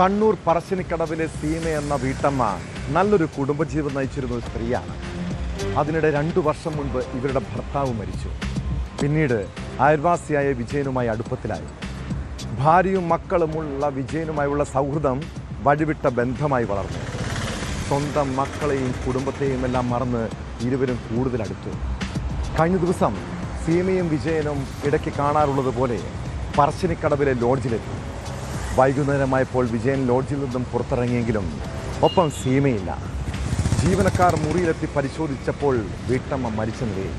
കണ്ണൂർ പറശ്ശിനിക്കടവിലെ സീമ എന്ന വീട്ടമ്മ നല്ലൊരു കുടുംബജീവിതം നയിച്ചിരുന്ന ഒരു സ്ത്രീയാണ്. അതിനിടെ 2 വർഷം മുൻപ് ഇവരുടെ ഭർത്താവ് മരിച്ചു. പിന്നീട് അയൽവാസിയായ വിജയനുമായി അടുപ്പത്തിലായി. ഭാര്യയും മക്കളുമുള്ള വിജയനുമായുള്ള സൗഹൃദം വഴിവിട്ട ബന്ധമായി വളർന്നു. സ്വന്തം മക്കളെയും കുടുംബത്തെയും എല്ലാം മറന്ന് ഇരുവരും കൂടുതൽ അടുത്തു. കഴിഞ്ഞ ദിവസം സീമയും വിജയനും ഇടയ്ക്ക് കാണാറുള്ളത് പോലെ പറശ്ശിനിക്കടവിലെ ലോഡ്ജിലെത്തി. വൈകുന്നേരമായപ്പോൾ വിജയൻ ലോഡ്ജിൽ നിന്നും പുറത്തിറങ്ങിയെങ്കിലും ഒപ്പം സീമയില്ല. ജീവനക്കാർ മുറിയിലെത്തി പരിശോധിച്ചപ്പോൾ വീട്ടമ്മ മരിച്ച നിലയിൽ.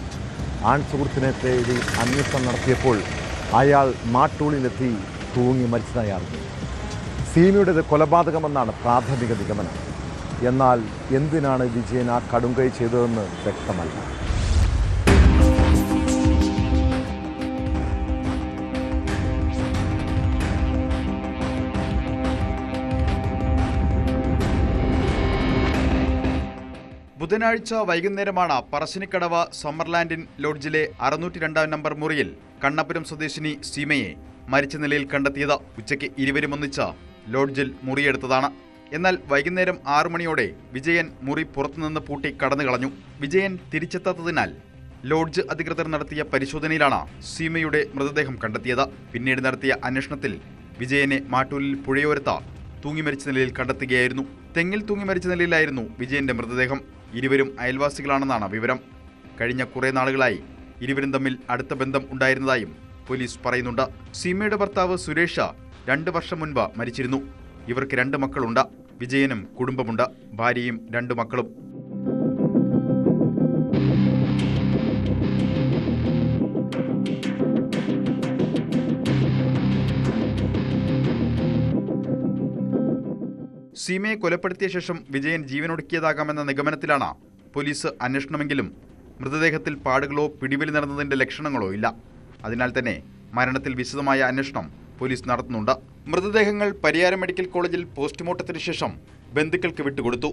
ആൺ സുഹൃത്തിനെ തേടി അന്വേഷണം നടത്തിയപ്പോൾ അയാൾ മാട്ടൂളിലെത്തി തൂങ്ങി മരിച്ചതായി അറിഞ്ഞു. സീമയുടേത് കൊലപാതകമെന്നാണ് പ്രാഥമിക നിഗമനം. എന്നാൽ എന്തിനാണ് വിജയൻ ആ കടുംകൈ ചെയ്തതെന്ന് വ്യക്തമല്ല. ബുധനാഴ്ച വൈകുന്നേരമാണ് പറശ്ശിനിക്കടവ് സമ്മർലാൻഡിൻ ലോഡ്ജിലെ 602 നമ്പർ മുറിയിൽ കണ്ണപുരം സ്വദേശിനി സീമയെ മരിച്ച നിലയിൽ കണ്ടെത്തിയത്. ഉച്ചയ്ക്ക് ഇരുവരും ഒന്നിച്ച് ലോഡ്ജിൽ മുറിയെടുത്തതാണ്. എന്നാൽ വൈകുന്നേരം 6 മണിയോടെ വിജയൻ മുറി പുറത്തുനിന്ന് പൂട്ടി കടന്നു കളഞ്ഞു. വിജയൻ തിരിച്ചെത്താത്തതിനാൽ ലോഡ്ജ് അധികൃതർ നടത്തിയ പരിശോധനയിലാണ് സീമയുടെ മൃതദേഹം കണ്ടെത്തിയത്. പിന്നീട് നടത്തിയ അന്വേഷണത്തിൽ വിജയനെ മാട്ടൂലിൽ പുഴയോരത്ത് തൂങ്ങി മരിച്ച നിലയിൽ കണ്ടെത്തുകയായിരുന്നു. തെങ്ങിൽ തൂങ്ങി മരിച്ച നിലയിലായിരുന്നു വിജയന്റെ മൃതദേഹം. ഇരുവരും അയൽവാസികളാണെന്നാണ് വിവരം. കഴിഞ്ഞ കുറേ നാളുകളായി ഇരുവരും തമ്മിൽ അടുത്ത ബന്ധം ഉണ്ടായിരുന്നതായും പോലീസ് പറയുന്നുണ്ട്. സീമയുടെ ഭർത്താവ് സുരേഷ് 2 വർഷം മുൻപ് മരിച്ചിരുന്നു. ഇവർക്ക് 2 മക്കളുണ്ട്. വിജയനും കുടുംബമുണ്ട്, ഭാര്യയും 2 മക്കളും. സീമയെ കൊലപ്പെടുത്തിയ ശേഷം വിജയൻ ജീവനൊടുക്കിയതാകാമെന്ന നിഗമനത്തിലാണ് പോലീസ് അന്വേഷണമെങ്കിലും മൃതദേഹത്തിൽ പാടുകളോ പിടിവലി നടന്നതിന്റെ ലക്ഷണങ്ങളോ ഇല്ല. അതിനാൽ തന്നെ മരണത്തിൽ വിശദമായ അന്വേഷണം പോലീസ് നടത്തുന്നുണ്ട്. മൃതദേഹങ്ങൾ പരിയാരം മെഡിക്കൽ കോളേജിൽ പോസ്റ്റ്മോർട്ടത്തിന് ശേഷം ബന്ധുക്കൾക്ക് വിട്ടുകൊടുത്തു.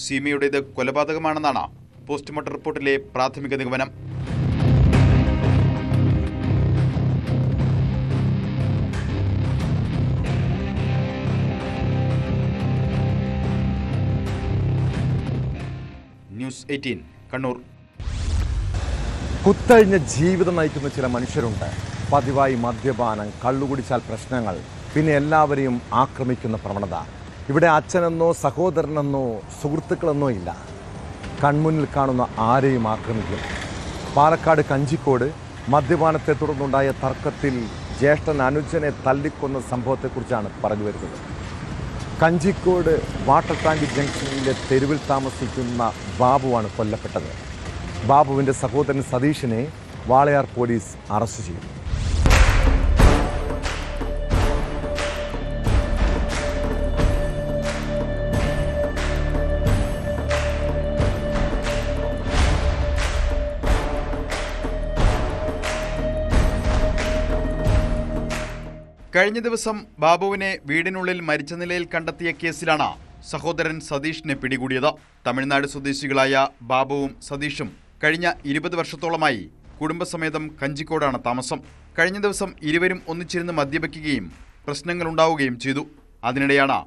സീമയുടേത് കൊലപാതകമാണെന്നാണ് പോസ്റ്റ്മോർട്ടം റിപ്പോർട്ടിലെ പ്രാഥമിക നിഗമനം. ന്യൂസ് 18 കണ്ണൂർ. കുത്തഴിഞ്ഞ ജീവിതം നയിക്കുന്ന ചില മനുഷ്യരുണ്ട്. പതിവായി മദ്യപാനം, കള്ളുകുടിച്ചാൽ പ്രശ്നങ്ങൾ, പിന്നെ എല്ലാവരെയും ആക്രമിക്കുന്ന പ്രവണത. ഇവിടെ അച്ഛനെന്നോ സഹോദരനെന്നോ സുഹൃത്തുക്കളെന്നോ ഇല്ല. കൺമുന്നിൽ കാണുന്ന ആരെയും ആക്രമിക്കും. പാലക്കാട് കഞ്ചിക്കോട് മദ്യപാനത്തെ തുടർന്നുണ്ടായ തർക്കത്തിൽ ജ്യേഷ്ഠൻ അനുജനെ തല്ലിക്കൊന്ന സംഭവത്തെക്കുറിച്ചാണ് പറഞ്ഞു വരുന്നത്. കഞ്ചിക്കോട് വാട്ടർ ടാങ്ക് ജംഗ്ഷനിലെ തെരുവിൽ താമസിക്കുന്ന ബാബുവാണ് കൊല്ലപ്പെട്ടത്. ബാബുവിൻ്റെ സഹോദരൻ സതീഷിനെ വാളയാർ പോലീസ് അറസ്റ്റ് ചെയ്തു. കഴിഞ്ഞ ദിവസം ബാബുവിനെ വീടിനുള്ളിൽ മരിച്ച നിലയിൽ കണ്ടെത്തിയ കേസിലാണ് സഹോദരൻ സതീഷിനെ പിടികൂടിയത്. തമിഴ്നാട് സ്വദേശികളായ ബാബുവും സതീഷും കഴിഞ്ഞ 20 വർഷത്തോളമായി കുടുംബസമേതം കഞ്ചിക്കോടാണ് താമസം. കഴിഞ്ഞ ദിവസം ഇരുവരും ഒന്നിച്ചിരുന്ന് മദ്യപിക്കുകയും പ്രശ്നങ്ങളുണ്ടാവുകയും ചെയ്തു. അതിനിടെയാണ്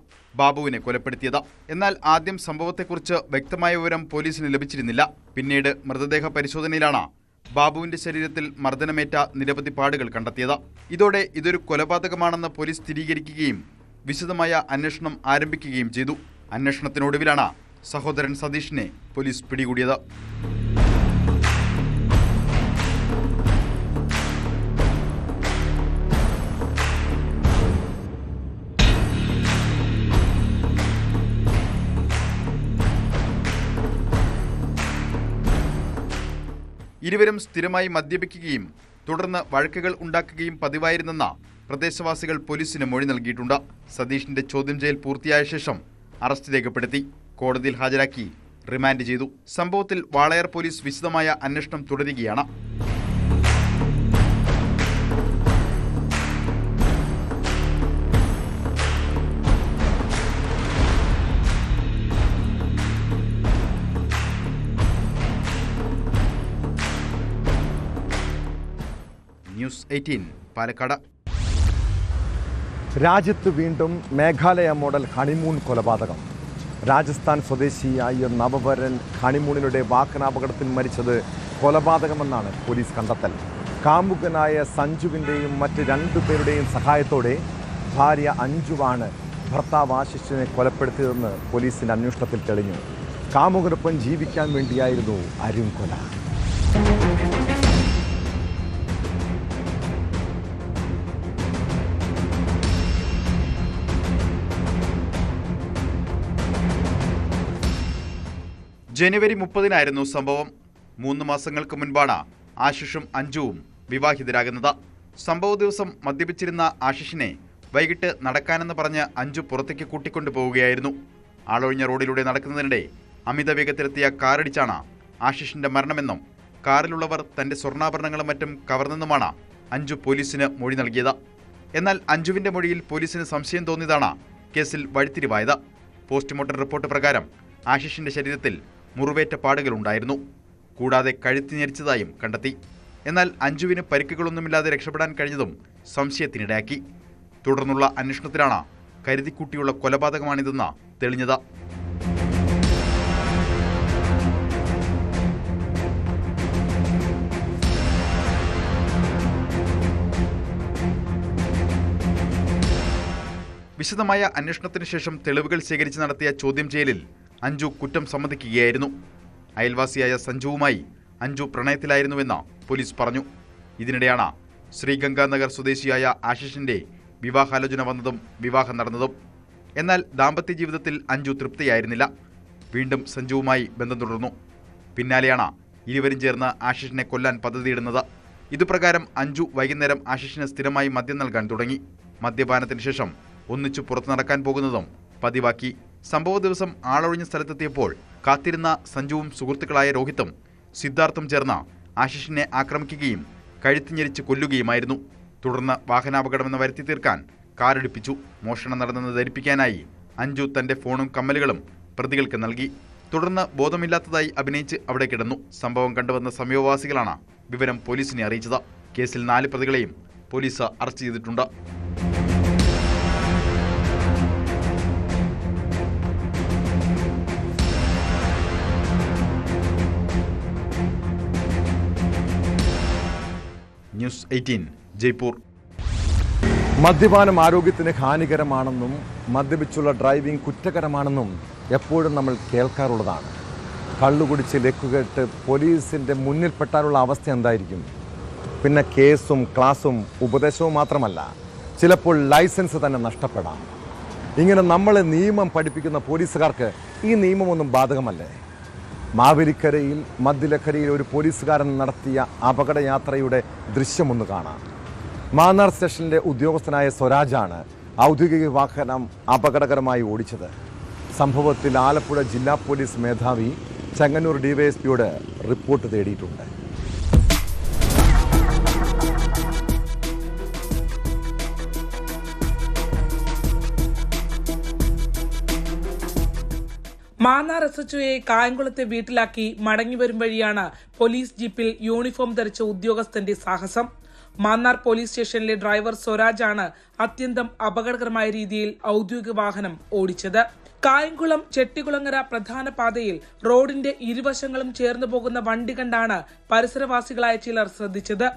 ബാബുവിനെ കൊലപ്പെടുത്തിയത്. എന്നാൽ ആദ്യം സംഭവത്തെക്കുറിച്ച് വ്യക്തമായ വിവരം പോലീസിന് ലഭിച്ചിരുന്നില്ല. പിന്നീട് മൃതദേഹ പരിശോധനയിലാണ് ബാബുവിന്റെ ശരീരത്തിൽ മർദ്ദനമേറ്റ നിരവധി പാടുകൾ കണ്ടെത്തിയത്. ഇതോടെ ഇതൊരു കൊലപാതകമാണെന്ന് പോലീസ് സ്ഥിരീകരിക്കുകയും വിശദമായ അന്വേഷണം ആരംഭിക്കുകയും ചെയ്തു. അന്വേഷണത്തിനൊടുവിലാണ് സഹോദരൻ സതീഷിനെ പോലീസ് പിടികൂടിയത്. ഇരുവരും സ്ഥിരമായി മദ്യപിക്കുകയും തുടർന്ന് വഴക്കുകൾ ഉണ്ടാക്കുകയും പതിവായിരുന്നെന്ന പ്രദേശവാസികൾ പോലീസിന് മൊഴി നൽകിയിട്ടുണ്ട്. സതീഷിന്റെ ചോദ്യം ചെയ്യൽ പൂർത്തിയായ ശേഷം അറസ്റ്റ് രേഖപ്പെടുത്തി കോടതിയിൽ ഹാജരാക്കി റിമാൻഡ് ചെയ്തു. സംഭവത്തിൽ വാളയാർ പോലീസ് വിശദമായ അന്വേഷണം തുടരുകയാണ്. ന്യൂസ് 18 പാലക്കാട്. രാജ്യത്ത് വീണ്ടും മേഘാലയ മോഡൽ ഹണിമൂൺ കൊലപാതകം. രാജസ്ഥാൻ സ്വദേശിയായ നവവരൻ ഹണിമൂണിനിടെ വാഹനാപകടത്തിൽ മരിച്ചത് കൊലപാതകമെന്നാണ് പോലീസ് കണ്ടെത്തൽ. കാമുകനായ സഞ്ജുവിൻ്റെയും മറ്റ് 2 പേരുടെയും സഹായത്തോടെ ഭാര്യ അഞ്ജുവാണ് ഭർത്താവ് ആശിഷിനെ കൊലപ്പെടുത്തിയതെന്ന് പോലീസിൻ്റെ അന്വേഷണത്തിൽ തെളിഞ്ഞു. കാമുകനൊപ്പം ജീവിക്കാൻ വേണ്ടിയായിരുന്നു അരുൺ കൊല. ജനുവരി 30-നായിരുന്നു സംഭവം. 3 മാസങ്ങൾക്ക് മുൻപാണ് ആശിഷും അഞ്ജുവും വിവാഹിതരാകുന്നത്. സംഭവ ദിവസം മദ്യപിച്ചിരുന്ന ആശിഷിനെ വൈകിട്ട് നടക്കാനെന്ന് പറഞ്ഞ് അഞ്ജു പുറത്തേക്ക് കൂട്ടിക്കൊണ്ടുപോവുകയായിരുന്നു. ആളൊഴിഞ്ഞ റോഡിലൂടെ നടക്കുന്നതിനിടെ അമിത വേഗത്തിലെത്തിയ കാറിടിച്ചാണ് ആശിഷിന്റെ മരണമെന്നും കാറിലുള്ളവർ തന്റെ സ്വർണ്ണാഭരണങ്ങളും മറ്റും കവർന്നെന്നുമാണ് അഞ്ജു പോലീസിന് മൊഴി നൽകിയത്. എന്നാൽ അഞ്ജുവിന്റെ മൊഴിയിൽ പോലീസിന് സംശയം തോന്നിയതാണ് കേസിൽ വഴിത്തിരിവായത്. പോസ്റ്റ്മോർട്ടം റിപ്പോർട്ട് പ്രകാരം ആശിഷിന്റെ ശരീരത്തിൽ മുറിവേറ്റ പാടുകളുണ്ടായിരുന്നു. കൂടാതെ കഴുത്തി ഞെരിച്ചതായും കണ്ടെത്തി. എന്നാൽ അഞ്ജുവിന് പരിക്കുകളൊന്നുമില്ലാതെ രക്ഷപ്പെടാൻ കഴിഞ്ഞതും സംശയത്തിനിടയാക്കി. തുടർന്നുള്ള അന്വേഷണത്തിലാണ് കരുതിക്കൂട്ടിയുള്ള കൊലപാതകമാണിതെന്ന് തെളിഞ്ഞത്. വിശദമായ അന്വേഷണത്തിന് ശേഷം തെളിവുകൾ ശേഖരിച്ച് നടത്തിയ ചോദ്യം ചെയ്യലിൽ അഞ്ജു കുറ്റം സമ്മതിക്കുകയായിരുന്നു. അയൽവാസിയായ സഞ്ജുവുമായി അഞ്ജു പ്രണയത്തിലായിരുന്നുവെന്ന് പോലീസ് പറഞ്ഞു. ഇതിനിടെയാണ് ശ്രീഗംഗാനഗർ സ്വദേശിയായ ആശിഷിന്റെ വിവാഹാലോചന വന്നതും വിവാഹം നടന്നതും. എന്നാൽ ദാമ്പത്യ ജീവിതത്തിൽ അഞ്ജു തൃപ്തിയായിരുന്നില്ല. വീണ്ടും സഞ്ജുവുമായി ബന്ധം തുടർന്നു. പിന്നാലെയാണ് ഇരുവരും ചേർന്ന് ആശിഷിനെ കൊല്ലാൻ പദ്ധതിയിടുന്നത്. ഇതുപ്രകാരം അഞ്ജു വൈകുന്നേരം ആശിഷിന് സ്ഥിരമായി മദ്യം നൽകാൻ തുടങ്ങി. മദ്യപാനത്തിന് ശേഷം ഒന്നിച്ചു പുറത്തു നടക്കാൻ പോകുന്നതും പതിവാക്കി. സംഭവ ദിവസം ആളൊഴിഞ്ഞ സ്ഥലത്തെത്തിയപ്പോൾ കാത്തിരുന്ന സഞ്ജുവും സുഹൃത്തുക്കളായ രോഹിത്തും സിദ്ധാർത്ഥും ചേർന്ന് ആശിഷിനെ ആക്രമിക്കുകയും കഴുത്തിഞ്ഞെരിച്ച് കൊല്ലുകയുമായിരുന്നു. തുടർന്ന് വാഹനാപകടമെന്ന് വരുത്തി തീർക്കാൻ കാറെടുപ്പിച്ചു. മോഷണം നടന്നെന്ന് ധരിപ്പിക്കാനായി അഞ്ജു തന്റെ ഫോണും കമ്മലുകളും പ്രതികൾക്ക് നൽകി. തുടർന്ന് ബോധമില്ലാത്തതായി അഭിനയിച്ച് അവിടെ കിടന്നു. സംഭവം കണ്ടുവന്ന സമീപവാസികളാണ് വിവരം പോലീസിനെ അറിയിച്ചത്. കേസിൽ 4 പ്രതികളെയും പോലീസ് അറസ്റ്റ് ചെയ്തിട്ടുണ്ട്. ന്യൂസ് 18 ജയ്പൂർ. മദ്യപാനം ആരോഗ്യത്തിന് ഹാനികരമാണെന്നും മദ്യപിച്ചുള്ള ഡ്രൈവിംഗ് കുറ്റകരമാണെന്നും എപ്പോഴും നമ്മൾ കേൾക്കാറുള്ളതാണ്. കള്ളുകുടിച്ച് ലക്കുകെട്ട് പോലീസിൻ്റെ മുന്നിൽപ്പെട്ടാലുള്ള അവസ്ഥ എന്തായിരിക്കും? പിന്നെ കേസും ക്ലാസും ഉപദേശവും മാത്രമല്ല, ചിലപ്പോൾ ലൈസൻസ് തന്നെ നഷ്ടപ്പെടാം. ഇങ്ങനെ നമ്മളെ നിയമം പഠിപ്പിക്കുന്ന പോലീസുകാർക്ക് ഈ നിയമമൊന്നും ബാധകമല്ലേ? മാവേലിക്കരയിൽ മദ്യലഹരിയിൽ ഒരു പോലീസുകാരൻ നടത്തിയ അപകടയാത്രയുടെ ദൃശ്യമൊന്ന് കാണാം. മാന്നാർ സ്റ്റേഷനിലെ ഉദ്യോഗസ്ഥനായ സ്വരാജാണ് ഔദ്യോഗിക വാഹനം അപകടകരമായി ഓടിച്ചത്. സംഭവത്തിൽ ആലപ്പുഴ ജില്ലാ പോലീസ് മേധാവി ചെങ്ങന്നൂർ ഡിവൈഎസ്പിയോട് റിപ്പോർട്ട് തേടിയിട്ടുണ്ട്. മാന്നാർ SHOയെ കായംകുളത്തെ വീട്ടിലാക്കി മടങ്ങി വരും വഴിയാണ് പോലീസ് ജീപ്പിൽ യൂണിഫോം ധരിച്ച ഉദ്യോഗസ്ഥന്റെ സാഹസം. മാന്നാർ പോലീസ് സ്റ്റേഷനിലെ ഡ്രൈവർ സ്വരാജാണ് അത്യന്തം അപകടകരമായ രീതിയിൽ ഔദ്യോഗിക വാഹനം ഓടിച്ചത്. കായംകുളം ചെട്ടികുളങ്ങര പ്രധാന പാതയിൽ റോഡിന്റെ ഇരുവശങ്ങളും ചേർന്നു പോകുന്ന വണ്ടി കണ്ടാണ് പരിസരവാസികളായ ചിലർ ശ്രദ്ധിച്ചത്.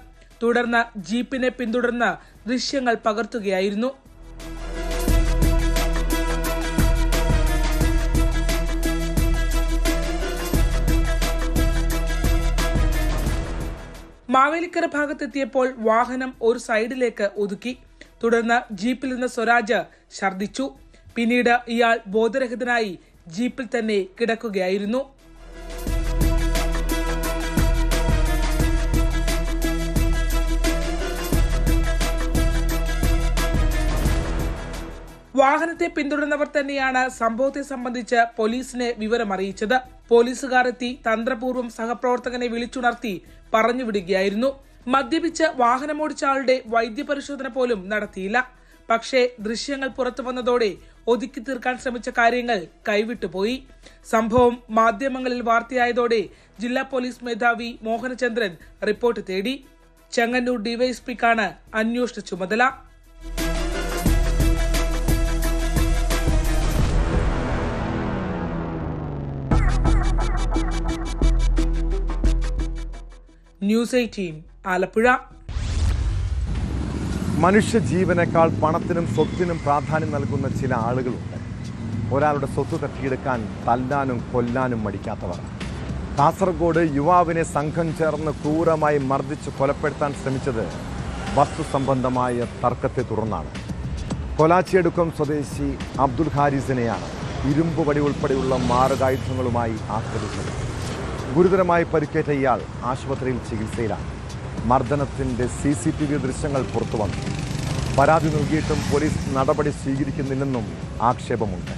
തുടർന്ന് ജീപ്പിനെ പിന്തുടർന്ന് ദൃശ്യങ്ങൾ പകർത്തുകയായിരുന്നു. മാവേലിക്കര ഭാഗത്തെത്തിയപ്പോൾ വാഹനം ഒരു സൈഡിലേക്ക് ഒതുക്കി. തുടർന്ന് ജീപ്പിൽ നിന്ന് സ്വരാജ് ഛർദ്ദിച്ചു. പിന്നീട് ഇയാൾ ബോധരഹിതനായി ജീപ്പിൽ തന്നെ കിടക്കുകയായിരുന്നു. വാഹനത്തെ പിന്തുടർന്നവർ തന്നെയാണ് സംഭവത്തെ സംബന്ധിച്ച് പോലീസിനെ വിവരമറിയിച്ചത്. പോലീസുകാർ എത്തി തന്ത്രപൂർവ്വം സഹപ്രവർത്തകനെ വിളിച്ചുണർത്തി പറഞ്ഞുവിടുകയായിരുന്നു. മദ്യപിച്ച് വാഹനമോടിച്ച ആളുടെ വൈദ്യപരിശോധന പോലും നടത്തിയില്ല. പക്ഷേ ദൃശ്യങ്ങൾ പുറത്തു വന്നതോടെ ഒതുക്കി തീർക്കാൻ ശ്രമിച്ച കാര്യങ്ങൾ കൈവിട്ടുപോയി. സംഭവം മാധ്യമങ്ങളിൽ വാർത്തയായതോടെ ജില്ലാ പോലീസ് മേധാവി മോഹനചന്ദ്രൻ റിപ്പോർട്ട് തേടി. ചെങ്ങന്നൂർ ഡിവൈഎസ്പിക്കാണ് അന്വേഷണ ചുമതല. ന്യൂസ് 18 ആലപ്പുഴ. മനുഷ്യജീവനേക്കാൾ പണത്തിനും സ്വത്തിനും പ്രാധാന്യം നൽകുന്ന ചില ആളുകളുണ്ട്. ഒരാളുടെ സ്വത്ത് തട്ടിയെടുക്കാൻ തല്ലാനും കൊല്ലാനും മടിക്കാത്തവർ. കാസർഗോഡ് യുവാവിനെ സംഘം ചേർന്ന് ക്രൂരമായി മർദ്ദിച്ച് കൊലപ്പെടുത്താൻ ശ്രമിച്ചത് വസ്തുസംബന്ധമായ തർക്കത്തെ തുടർന്നാണ്. കൊലാച്ചിയടുക്കം സ്വദേശി അബ്ദുൽ ഹാരിസിനെയാണ് ഇരുമ്പ് വടി ഉൾപ്പെടെയുള്ള മാരകായുധങ്ങളുമായി ആക്രമിച്ചത്. ഗുരുതരമായി പരിക്കേറ്റ ഇയാൾ ആശുപത്രിയിൽ ചികിത്സയിലാണ്. മർദ്ദനത്തിൻ്റെ CCTV ദൃശ്യങ്ങൾ പുറത്തു വന്നു. പരാതി നൽകിയിട്ടും പോലീസ് നടപടി സ്വീകരിക്കുന്നില്ലെന്നും ആക്ഷേപമുണ്ട്.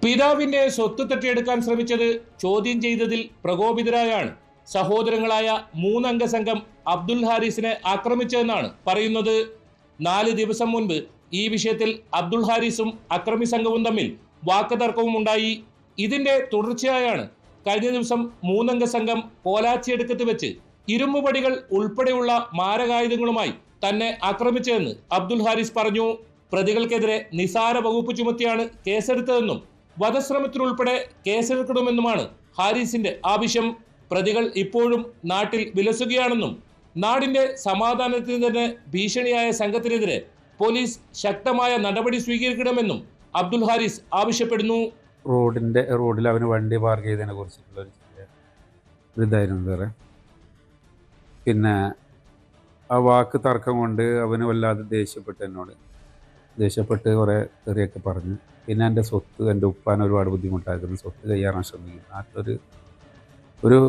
പിതാവിന്റെ സ്വത്ത് തട്ടിയെടുക്കാൻ ശ്രമിച്ചത് ചോദ്യം ചെയ്തതിൽ പ്രകോപിതരായാണ് സഹോദരങ്ങളായ 3 അംഗ സംഘം അബ്ദുൽ ഹാരിസിനെ ആക്രമിച്ചതെന്നാണ് പറയുന്നത്. 4 ദിവസം മുൻപ് ഈ വിഷയത്തിൽ അബ്ദുൽ ഹാരിസും അക്രമി സംഘവും തമ്മിൽ വാക്കുതർക്കവും ഉണ്ടായി. ഇതിന്റെ തുടർച്ചയായാണ് കഴിഞ്ഞ ദിവസം 3 അംഗ സംഘം കോലാച്ചിയടുക്കത്ത് വെച്ച് ഇരുമ്പുപടികൾ ഉൾപ്പെടെയുള്ള മാരകായുധങ്ങളുമായി തന്നെ ആക്രമിച്ചതെന്ന് അബ്ദുൽ ഹാരിസ് പറഞ്ഞു. പ്രതികൾക്കെതിരെ നിസാര വകുപ്പ് ചുമത്തിയാണ് കേസെടുത്തതെന്നും വധശ്രമത്തിനുൾപ്പെടെ കേസെടുക്കണമെന്നുമാണ് ഹാരിസിന്റെ ആവശ്യം. പ്രതികൾ ഇപ്പോഴും നാട്ടിൽ വിലസുകയാണെന്നും നാടിന്റെ സമാധാനത്തിന് തന്നെ ഭീഷണിയായ സംഘത്തിനെതിരെ പോലീസ് ശക്തമായ നടപടി സ്വീകരിക്കണമെന്നും അബ്ദുൽ ഹാരിസ് ആവശ്യപ്പെടുന്നു. റോഡിൽ അവന് വണ്ടി പാർക്ക് ചെയ്തതിനെ കുറിച്ചിട്ടുള്ള ഒരു ഇതായിരുന്നു വേറെ. പിന്നെ ആ വാക്ക് തർക്കം കൊണ്ട് അവന് വല്ലാതെ ദേഷ്യപ്പെട്ട് കുറേ തെറിയൊക്കെ പറഞ്ഞു. പിന്നെ എൻ്റെ സ്വത്ത്, എൻ്റെ ഉപ്പാൻ ഒരുപാട് ബുദ്ധിമുട്ടായിരുന്നു. സ്വത്ത് കയ്യാറാൻ ശ്രമിക്കുന്നു. നാട്ടിലൊരു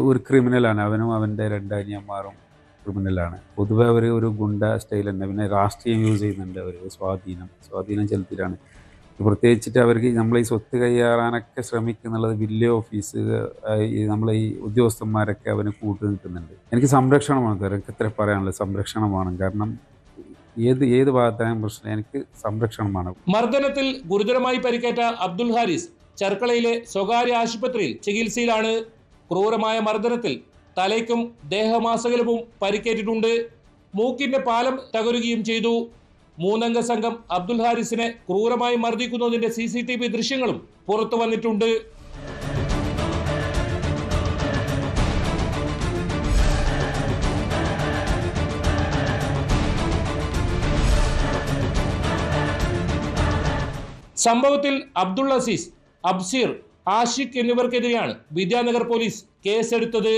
ഒരു ക്രിമിനലാണ്. അവനും അവൻ്റെ 2 അനിയന്മാരും ക്രിമിനലാണ്. പൊതുവെ അവർ ഒരു ഗുണ്ട സ്റ്റൈൽ തന്നെ. പിന്നെ രാഷ്ട്രീയം യൂസ് ചെയ്യുന്നുണ്ട്. അവർ സ്വാധീനം ചെലുത്തിയിട്ടാണ്. പ്രത്യേകിച്ചിട്ട് അവർക്ക് നമ്മളെ ഈ സ്വത്ത് കയ്യാറാനൊക്കെ ശ്രമിക്കുന്നുള്ളത് വലിയ ഓഫീസ്, നമ്മളെ ഈ ഉദ്യോഗസ്ഥന്മാരൊക്കെ അവന് കൂട്ടു നിൽക്കുന്നുണ്ട്. എനിക്ക് സംരക്ഷണമാണ്, എനിക്ക് ഇത്ര പറയാനുള്ളത് സംരക്ഷണമാണ്. കാരണം ഏത് ഭാഗത്തായും പ്രശ്നം, എനിക്ക് സംരക്ഷണമാണ്. മർദ്ദനത്തിൽ ഗുരുതരമായി പരിക്കേറ്റ അബ്ദുൽ ഹാരിസ് ചെർക്കളയിലെ സ്വകാര്യ ആശുപത്രിയിൽ ചികിത്സയിലാണ്. ക്രൂരമായ മർദ്ദനത്തിൽ തലയ്ക്കും ദേഹമാസകലവും പരിക്കേറ്റിട്ടുണ്ട്. മൂക്കിന്റെ പാലം തകരുകയും ചെയ്തു. 3 അംഗ സംഘം അബ്ദുൽ ഹാരിസിനെ ക്രൂരമായി മർദ്ദിക്കുന്നതിന്റെ CCTV ദൃശ്യങ്ങളും പുറത്തു വന്നിട്ടുണ്ട്. സംഭവത്തിൽ അബ്ദുൾ അസീസ്, അബ്സീർ, ആഷിഖ് എന്നിവർക്കെതിരെയാണ് വിദ്യാനഗർ പോലീസ് കേസെടുത്തത്.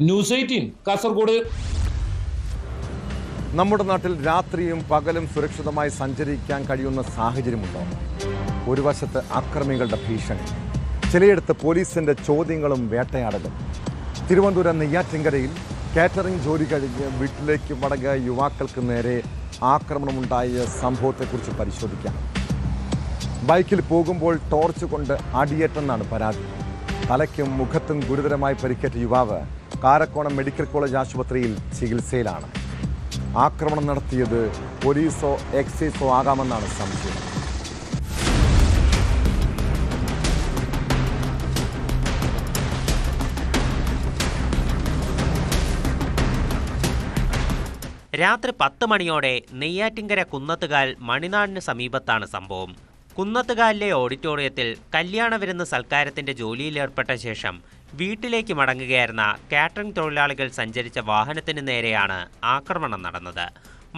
ന്യൂസ് 18 കാസർഗോഡ്. നമ്മുടെ നാട്ടിൽ രാത്രിയും പകലും സുരക്ഷിതമായി സഞ്ചരിക്കാൻ കഴിയുന്ന സാഹചര്യമുണ്ടോ? ഒരു വശത്ത് അക്രമികളുടെ ഭീഷണി, ചിലയിടത്ത് പോലീസിന്റെ ചോദ്യങ്ങളും വേട്ടയാടലും. തിരുവനന്തപുരം നെയ്യാറ്റിൻകരയിൽ കാറ്ററിംഗ് ജോലി കഴിഞ്ഞ് വീട്ടിലേക്ക് മടങ്ങിയ യുവാക്കൾക്ക് നേരെ ആക്രമണമുണ്ടായ സംഭവത്തെക്കുറിച്ച് പരിശോധിക്കാം. ബൈക്കിൽ പോകുമ്പോൾ ടോർച്ച് കൊണ്ട് അടിയേറ്റെന്നാണ് പരാതി. തലയ്ക്കും മുഖത്തും ഗുരുതരമായി പരിക്കേറ്റ യുവാവ് കാരക്കോണം മെഡിക്കൽ കോളേജ് ആശുപത്രിയിൽ ചികിത്സയിലാണ്. ആക്രമണം നടത്തിയത് പോലീസോ എക്സൈസോ ആകാമെന്നാണ് സംശയം. രാത്രി 10 മണിയോടെ നെയ്യാറ്റിൻകര കുന്നത്തുകാൽ മണിനാടിന് സമീപത്താണ് സംഭവം. കുന്നത്തുകാലിലെ ഓഡിറ്റോറിയത്തിൽ കല്യാണ വിരുന്ന് സൽക്കാരത്തിന്റെ ജോലിയിലേർപ്പെട്ട ശേഷം വീട്ടിലേക്ക് മടങ്ങുകയായിരുന്ന കാറ്ററിംഗ് തൊഴിലാളികൾ സഞ്ചരിച്ച വാഹനത്തിന് നേരെയാണ് ആക്രമണം നടന്നത്.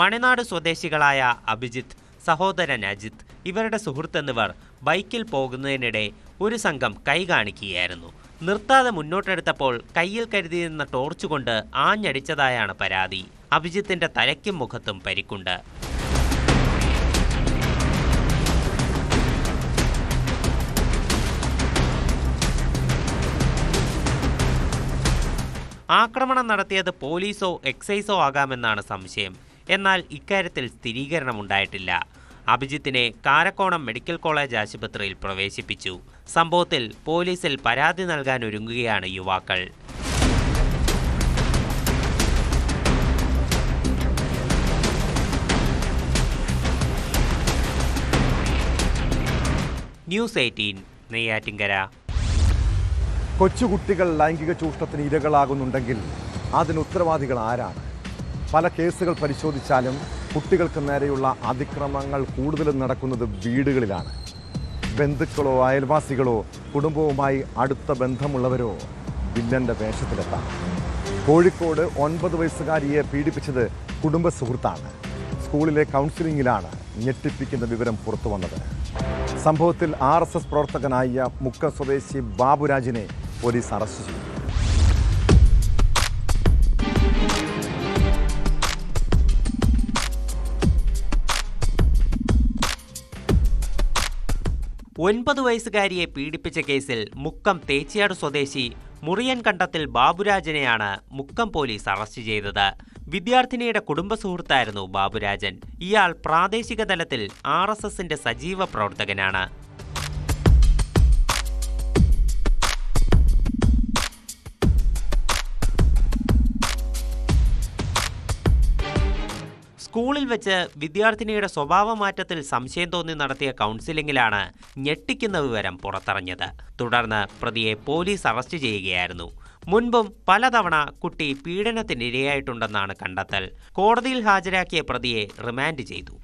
മണിനാട് സ്വദേശികളായ അഭിജിത്ത്, സഹോദരൻ അജിത്ത്, ഇവരുടെ സുഹൃത്ത് എന്നിവർ ബൈക്കിൽ പോകുന്നതിനിടെ ഒരു സംഘം കൈ കാണിക്കുകയായിരുന്നു. നിർത്താതെ മുന്നോട്ടെടുത്തപ്പോൾ കയ്യിൽ കരുതിയിരുന്ന ടോർച്ച് കൊണ്ട് ആഞ്ഞടിച്ചതായാണ് പരാതി. അഭിജിത്തിന്റെ തലയ്ക്കും മുഖത്തും പരിക്കുണ്ട്. ആക്രമണം നടത്തിയത് പോലീസോ എക്സൈസോ ആകാമെന്നാണ് സംശയം. എന്നാൽ ഇക്കാര്യത്തിൽ സ്ഥിരീകരണമുണ്ടായിട്ടില്ല. അഭിജിത്തിനെ കാരക്കോണം മെഡിക്കൽ കോളേജ് ആശുപത്രിയിൽ പ്രവേശിപ്പിച്ചു. സംഭവത്തിൽ പോലീസിൽ പരാതി നൽകാൻ ഒരുങ്ങുകയാണ് യുവാക്കൾ. ന്യൂസ് 18 നെയ്യാറ്റിൻകര. കൊച്ചുകുട്ടികൾ ലൈംഗിക ചൂഷണത്തിന് ഇരകളാകുന്നുണ്ടെങ്കിൽ അതിന് ഉത്തരവാദികൾ ആരാണ്? പല കേസുകൾ പരിശോധിച്ചാലും കുട്ടികൾക്ക് നേരെയുള്ള അതിക്രമങ്ങൾ കൂടുതലും നടക്കുന്നത് വീടുകളിലാണ്. ബന്ധുക്കളോ അയൽവാസികളോ കുടുംബവുമായി അടുത്ത ബന്ധമുള്ളവരോ വില്ലൻ്റെ വേഷത്തിലെത്താം. കോഴിക്കോട് 9 വയസ്സുകാരിയെ പീഡിപ്പിച്ചത് കുടുംബ സുഹൃത്താണ്. സ്കൂളിലെ കൗൺസിലിംഗിലാണ് ഞെട്ടിപ്പിക്കുന്ന വിവരം പുറത്തു വന്നത്. സംഭവത്തിൽ RSS പ്രവർത്തകനായ മുക്കം സ്വദേശി ബാബുരാജിനെ പോലീസ് അറസ്റ്റ് ചെയ്തു. ഒൻപത് വയസ്സുകാരിയെ പീഡിപ്പിച്ച കേസിൽ മുക്കം തേച്ചിയാട് സ്വദേശി മുറിയൻ കണ്ടത്തിൽ ബാബുരാജനെയാണ് മുക്കം പോലീസ് അറസ്റ്റ് ചെയ്തത്. വിദ്യാർത്ഥിനിയുടെ കുടുംബ സുഹൃത്തായിരുന്നു ബാബുരാജൻ. ഇയാൾ പ്രാദേശിക തലത്തിൽ RSSന്റെ സജീവ പ്രവർത്തകനാണ്. സ്കൂളിൽ വെച്ച് വിദ്യാർത്ഥിനിയുടെ സ്വഭാവമാറ്റത്തിൽ സംശയം തോന്നി നടത്തിയ കൗൺസിലിംഗിലാണ് ഞെട്ടിക്കുന്ന വിവരം പുറത്തറിഞ്ഞത്. തുടർന്ന് പ്രതിയെ പോലീസ് അറസ്റ്റ് ചെയ്യുകയായിരുന്നു. മുൻപും പലതവണ കുട്ടി പീഡനത്തിനിരയായിട്ടുണ്ടെന്നാണ് കണ്ടെത്തൽ. കോടതിയിൽ ഹാജരാക്കിയ പ്രതിയെ റിമാൻഡ് ചെയ്തു.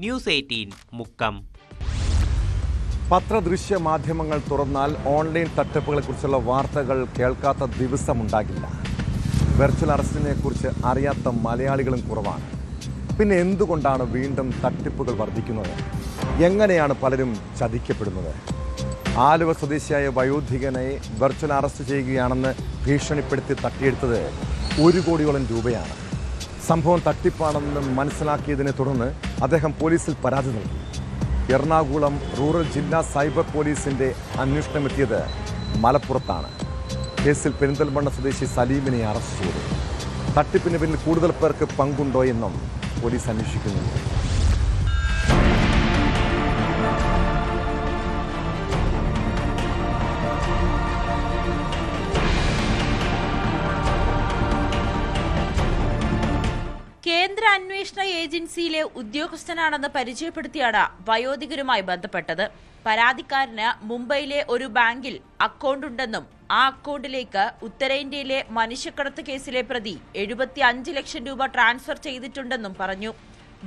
ന്യൂസ് 18 മുക്കം. പത്രദൃശ്യ മാധ്യമങ്ങൾ തുറന്നാൽ ഓൺലൈൻ തട്ടിപ്പുകളെക്കുറിച്ചുള്ള വാർത്തകൾ കേൾക്കാത്ത ദിവസമുണ്ടാകില്ല. വെർച്വൽ അറസ്റ്റിനെ കുറിച്ച് അറിയാത്ത മലയാളികളും കുറവാണ്. പിന്നെ എന്തുകൊണ്ടാണ് വീണ്ടും തട്ടിപ്പുകൾ വർദ്ധിക്കുന്നത്? എങ്ങനെയാണ് പലരും ചതിക്കപ്പെടുന്നത്? ആലുവ സ്വദേശിയായ വയോധികനെ വെർച്വൽ അറസ്റ്റ് ചെയ്യുകയാണെന്ന് ഭീഷണിപ്പെടുത്തി തട്ടിയെടുത്തത് 1 കോടിയോളം രൂപയാണ്. സംഭവം തട്ടിപ്പാണെന്ന് മനസ്സിലാക്കിയതിനെ തുടർന്ന് അദ്ദേഹം പോലീസിൽ പരാതി നൽകി. എറണാകുളം റൂറൽ ജില്ലാ സൈബർ പോലീസിൻ്റെ അന്വേഷണമെത്തിയത് മലപ്പുറത്താണ്. കേസിൽ പെരിന്തൽമണ്ണ സ്വദേശി സലീമിനെ അറസ്റ്റ് ചെയ്തു. തട്ടിപ്പിന് പിന്നിൽ കൂടുതൽ പേർക്ക് പങ്കുണ്ടോ എന്നും പോലീസ് അന്വേഷിക്കുന്നുണ്ട്. കേന്ദ്ര അന്വേഷണ ഏജൻസിയിലെ ഉദ്യോഗസ്ഥനാണെന്ന് പരിചയപ്പെടുത്തിയാണ് വയോധികരുമായി ബന്ധപ്പെട്ടത്. പരാതിക്കാരന് മുംബൈയിലെ ഒരു ബാങ്കിൽ അക്കൗണ്ട് ഉണ്ടെന്നും ആ അക്കൗണ്ടിലേക്ക് ഉത്തരേന്ത്യയിലെ മനുഷ്യക്കടത്ത് കേസിലെ പ്രതി 75 ലക്ഷം രൂപ ട്രാൻസ്ഫർ ചെയ്തിട്ടുണ്ടെന്നും പറഞ്ഞു.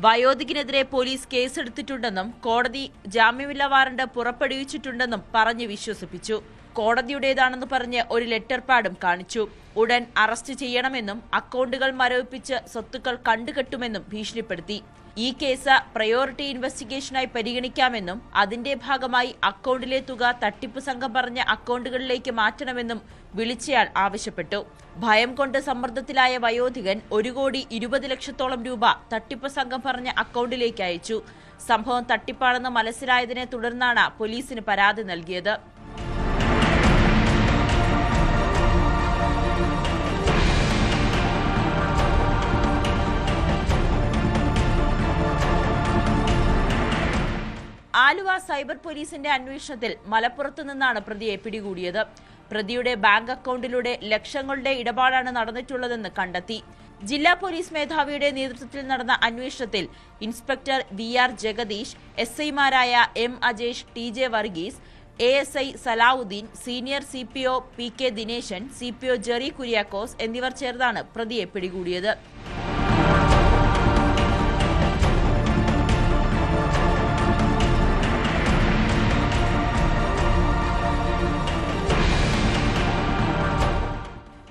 വയോധികനെതിരെ പോലീസ് കേസെടുത്തിട്ടുണ്ടെന്നും കോടതി ജാമ്യമില്ലാ വാറണ്ട് പുറപ്പെടുവിച്ചിട്ടുണ്ടെന്നും പറഞ്ഞ് വിശ്വസിപ്പിച്ചു. കോടതിയുടേതാണെന്ന് പറഞ്ഞ് ഒരു ലെറ്റർ പാഡും കാണിച്ചു. ഉടൻ അറസ്റ്റ് ചെയ്യണമെന്നും അക്കൗണ്ടുകൾ മരവിപ്പിച്ച് സ്വത്തുക്കൾ കണ്ടുകെട്ടുമെന്നും ഭീഷണിപ്പെടുത്തി. ഈ കേസ് പ്രയോറിറ്റി ഇൻവെസ്റ്റിഗേഷനായി പരിഗണിക്കാമെന്നും അതിന്റെ ഭാഗമായി അക്കൗണ്ടിലെ തുക തട്ടിപ്പ് സംഘം പറഞ്ഞ അക്കൗണ്ടുകളിലേക്ക് മാറ്റണമെന്നും വിളിച്ചയാൾ ആവശ്യപ്പെട്ടു. ഭയം കൊണ്ട് സമ്മർദ്ദത്തിലായ വയോധികൻ 1,20 ലക്ഷത്തോളം രൂപ തട്ടിപ്പ് സംഘം പറഞ്ഞ അക്കൗണ്ടിലേക്ക് അയച്ചു. സംഭവം തട്ടിപ്പാണെന്ന് മനസ്സിലായതിനെ തുടർന്നാണ് പോലീസിന് പരാതി നൽകിയത്. ആലുവ സൈബർ പോലീസിന്റെ അന്വേഷണത്തിൽ മലപ്പുറത്തു നിന്നാണ് പ്രതിയെ പിടികൂടിയത്. പ്രതിയുടെ ബാങ്ക് അക്കൗണ്ടിലൂടെ ലക്ഷങ്ങളുടെ ഇടപാടാണ് നടന്നിട്ടുള്ളതെന്ന് കണ്ടെത്തി. ജില്ലാ പോലീസ് മേധാവിയുടെ നേതൃത്വത്തിൽ നടന്ന അന്വേഷണത്തിൽ ഇൻസ്പെക്ടർ VR ജഗദീഷ്, SIമാരായ M Ajesh, TJ Varghese, ASI Salavudheen, senior CPO PK Dineshan, CPO Jerry Kuriakose എന്നിവർ ചേർന്നാണ് പ്രതിയെ പിടികൂടിയത്.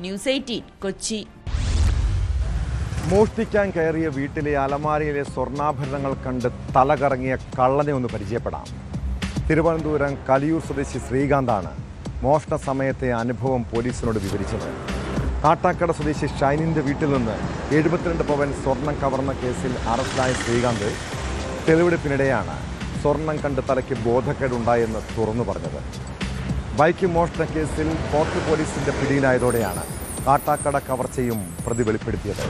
ന്യൂസ് 18 കൊച്ചി. മോഷ്ടിക്കാൻ കയറിയ വീട്ടിലെ അലമാരയിലെ സ്വർണ്ണാഭരണങ്ങൾ കണ്ട് തലകറങ്ങിയ കള്ളനെ ഒന്ന് പരിചയപ്പെടാം. തിരുവനന്തപുരം കലിയൂർ സ്വദേശി ശ്രീകാന്താണ് മോഷണ സമയത്തെ അനുഭവം പോലീസിനോട് വിവരിച്ചത്. കാട്ടാക്കട സ്വദേശി ഷൈനിൻ്റെ വീട്ടിൽ നിന്ന് 72 പവൻ സ്വർണം കവർന്ന കേസിൽ അറസ്റ്റിലായ ശ്രീകാന്ത് തെളിവെടുപ്പിനിടെയാണ് സ്വർണം കണ്ട് തലയ്ക്ക് ബോധക്കേടുണ്ടായെന്ന് തുറന്നു പറഞ്ഞത്. ബൈക്ക് മോഷണ കേസിൽ ഫോർട്ട് പോലീസിന്റെ പിടിയിലായതോടെയാണ് കാട്ടാക്കട കവർച്ചയും പ്രതി വെളിപ്പെടുത്തിയത്.